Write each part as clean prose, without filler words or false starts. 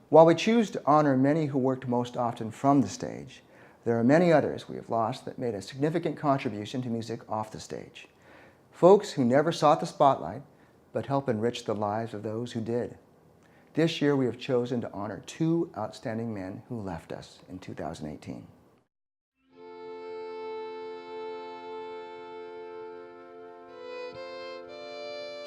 While we choose to honor many who worked most often from the stage, there are many others we have lost that made a significant contribution to music off the stage. Folks who never sought the spotlight, but helped enrich the lives of those who did. This year we have chosen to honor two outstanding men who left us in 2018.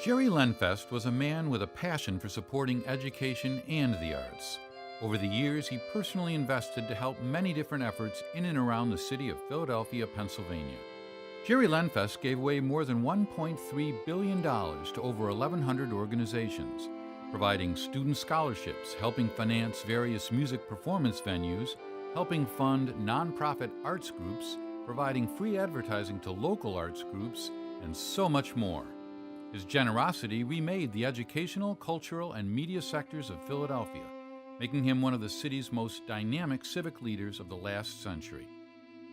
Jerry Lenfest was a man with a passion for supporting education and the arts. Over the years, he personally invested to help many different efforts in and around the city of Philadelphia, Pennsylvania. Jerry Lenfest gave away more than $1.3 billion to over 1,100 organizations, providing student scholarships, helping finance various music performance venues, helping fund nonprofit arts groups, providing free advertising to local arts groups, and so much more. His generosity remade the educational, cultural, and media sectors of Philadelphia, making him one of the city's most dynamic civic leaders of the last century.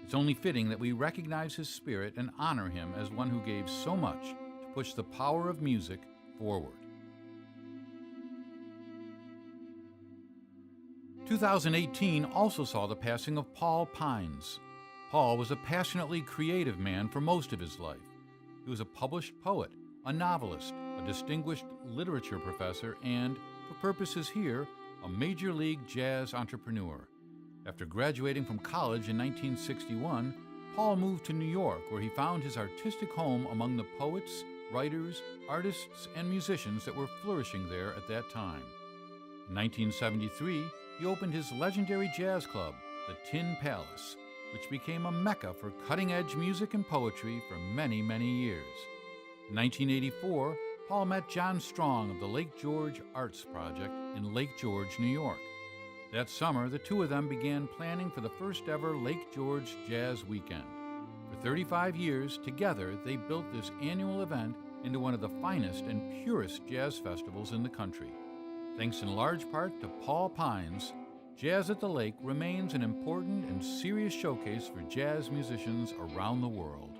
It's only fitting that we recognize his spirit and honor him as one who gave so much to push the power of music forward. 2018 also saw the passing of Paul Pines. Paul was a passionately creative man for most of his life. He was a published poet, a novelist, a distinguished literature professor, and, for purposes here, a major league jazz entrepreneur. After graduating from college in 1961, Paul moved to New York, where he found his artistic home among the poets, writers, artists, and musicians that were flourishing there at that time. In 1973, he opened his legendary jazz club, the Tin Palace, which became a mecca for cutting-edge music and poetry for many, many years. In 1984, Paul met John Strong of the Lake George Arts Project in Lake George, New York. That summer, the two of them began planning for the first ever Lake George Jazz Weekend. For 35 years, together, they built this annual event into one of the finest and purest jazz festivals in the country. Thanks in large part to Paul Pines, Jazz at the Lake remains an important and serious showcase for jazz musicians around the world.